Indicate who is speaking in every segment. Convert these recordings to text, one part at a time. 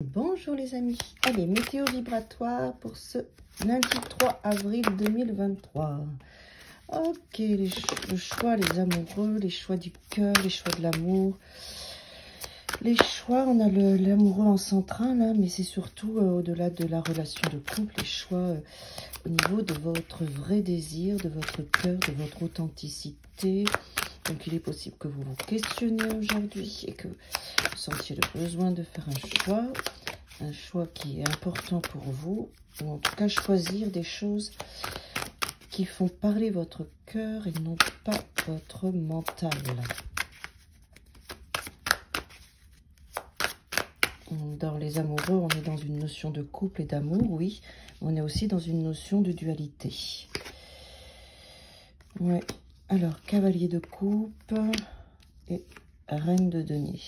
Speaker 1: Bonjour les amis, allez, météo vibratoire pour ce lundi 3 avril 2023. Ok, le choix, les amoureux, les choix du cœur, les choix de l'amour. Les choix, on a l'amoureux en central, là, mais c'est surtout au-delà de la relation de couple, les choix au niveau de votre vrai désir, de votre cœur, de votre authenticité. Donc il est possible que vous vous questionniez aujourd'hui et que vous sentiez le besoin de faire un choix qui est important pour vous, ou en tout cas choisir des choses qui font parler votre cœur et non pas votre mental. Dans les amoureux, on est dans une notion de couple et d'amour, oui. On est aussi dans une notion de dualité. Ouais. Alors, cavalier de coupe et reine de denier.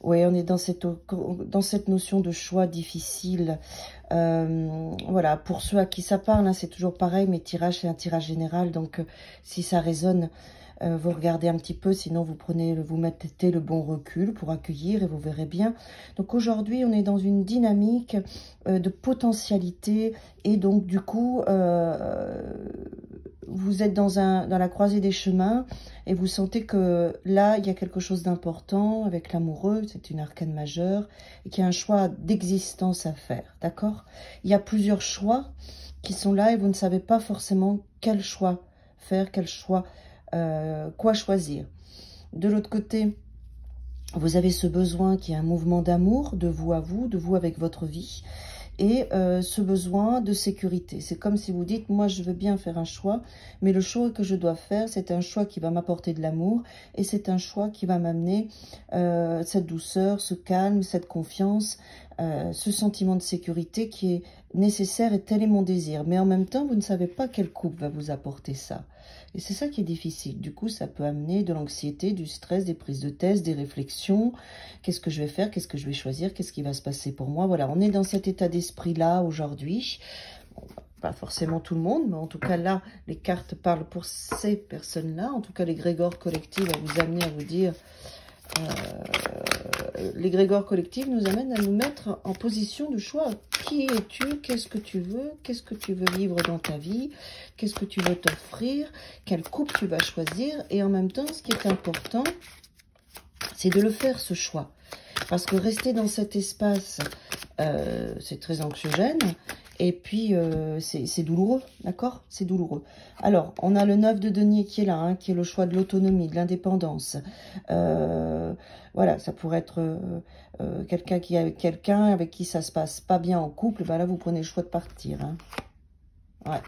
Speaker 1: Oui, on est dans cette notion de choix difficile. Voilà, pour ceux à qui ça parle, hein, c'est toujours pareil, mais tirage, c'est un tirage général. Donc, si ça résonne, vous regardez un petit peu, sinon vous mettez le bon recul pour accueillir et vous verrez bien. Donc, aujourd'hui, on est dans une dynamique de potentialité et donc, du coup, vous êtes dans la croisée des chemins et vous sentez que là, il y a quelque chose d'important avec l'amoureux, c'est une arcane majeure, et qu'il y a un choix d'existence à faire, d'accord? Il y a plusieurs choix qui sont là et vous ne savez pas forcément quel choix faire, quoi choisir. De l'autre côté, vous avez ce besoin qui est un mouvement d'amour, de vous à vous, de vous avec votre vie, et ce besoin de sécurité. C'est comme si vous dites, moi je veux bien faire un choix, mais le choix que je dois faire, c'est un choix qui va m'apporter de l'amour, et c'est un choix qui va m'amener cette douceur, ce calme, cette confiance, ce sentiment de sécurité qui est nécessaire, et tel est mon désir. Mais en même temps, vous ne savez pas quel couple va vous apporter ça. Et c'est ça qui est difficile. Du coup, ça peut amener de l'anxiété, du stress, des prises de tête, des réflexions. Qu'est-ce que je vais faire? Qu'est-ce que je vais choisir? Qu'est-ce qui va se passer pour moi? Voilà, on est dans cet état d'esprit-là aujourd'hui. Bon, pas forcément tout le monde, mais en tout cas là, les cartes parlent pour ces personnes-là. En tout cas, l'égrégore collectif va vous amener à vous dire... l'égrégore collectif nous amène à nous mettre en position de choix. Qui es-tu? Qu'est-ce que tu veux? Qu'est-ce que tu veux vivre dans ta vie? Qu'est-ce que tu veux t'offrir? Quel couple tu vas choisir? Et en même temps, ce qui est important, c'est de le faire, ce choix. Parce que rester dans cet espace, c'est très anxiogène. Et puis, c'est douloureux, d'accord? C'est douloureux. Alors, on a le 9 de denier qui est là, hein, qui est le choix de l'autonomie, de l'indépendance. Voilà, ça pourrait être quelqu'un avec qui ça se passe pas bien en couple. Ben là, vous prenez le choix de partir. Hein. Ouais.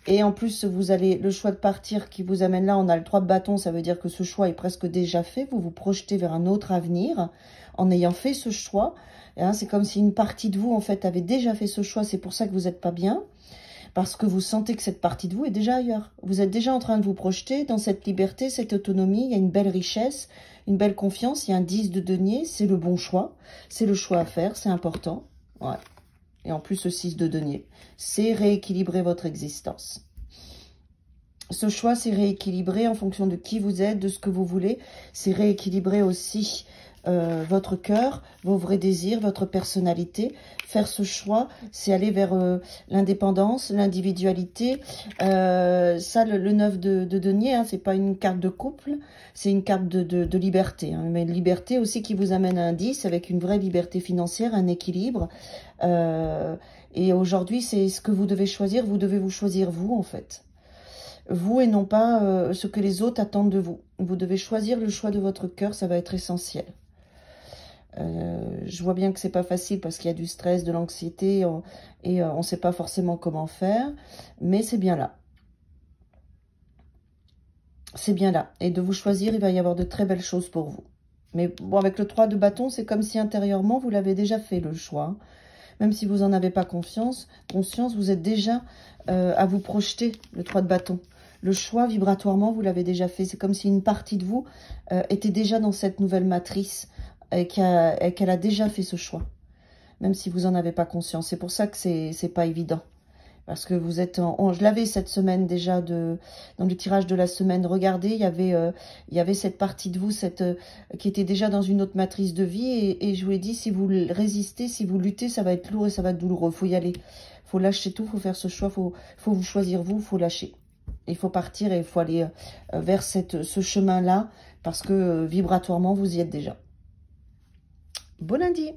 Speaker 1: Et en plus, vous avez le choix de partir qui vous amène là. On a le 3 de bâton, ça veut dire que ce choix est presque déjà fait. Vous vous projetez vers un autre avenir en ayant fait ce choix. Hein, c'est comme si une partie de vous, en fait, avait déjà fait ce choix. C'est pour ça que vous n'êtes pas bien. Parce que vous sentez que cette partie de vous est déjà ailleurs. Vous êtes déjà en train de vous projeter dans cette liberté, cette autonomie. Il y a une belle richesse, une belle confiance. Il y a un 10 de denier. C'est le bon choix. C'est le choix à faire. C'est important. Ouais. Et en plus, ce 6 de denier. C'est rééquilibrer votre existence. Ce choix, c'est rééquilibrer en fonction de qui vous êtes, de ce que vous voulez. C'est rééquilibrer aussi votre cœur, vos vrais désirs, votre personnalité. Faire ce choix, c'est aller vers l'indépendance, l'individualité. Ça, le 9 de denier, hein, c'est pas une carte de couple, c'est une carte de liberté. Hein, mais liberté aussi qui vous amène à un 10 avec une vraie liberté financière, un équilibre. Et aujourd'hui, c'est ce que vous devez choisir. Vous devez vous choisir vous, en fait. Vous et non pas ce que les autres attendent de vous. Vous devez choisir le choix de votre cœur, ça va être essentiel. Je vois bien que c'est pas facile parce qu'il y a du stress, de l'anxiété et on ne sait pas forcément comment faire, mais c'est bien là. C'est bien là. Et de vous choisir, il va y avoir de très belles choses pour vous. Mais bon, avec le 3 de bâton, c'est comme si intérieurement, vous l'avez déjà fait le choix. Même si vous n'en avez pas conscience, vous êtes déjà à vous projeter, le 3 de bâton. Le choix, vibratoirement, vous l'avez déjà fait. C'est comme si une partie de vous était déjà dans cette nouvelle matrice et qu'elle a déjà fait ce choix. Même si vous n'en avez pas conscience. C'est pour ça que c'est pas évident. Parce que vous êtes je l'avais cette semaine déjà dans le tirage de la semaine. Regardez, il y avait cette partie de vous qui était déjà dans une autre matrice de vie. Et je vous l'ai dit, si vous résistez, si vous luttez, ça va être lourd et ça va être douloureux. Il faut y aller. Il faut lâcher tout, il faut faire ce choix. Il faut vous choisir vous, il faut lâcher. Il faut partir et il faut aller vers ce chemin-là. Parce que vibratoirement, vous y êtes déjà. Bon lundi!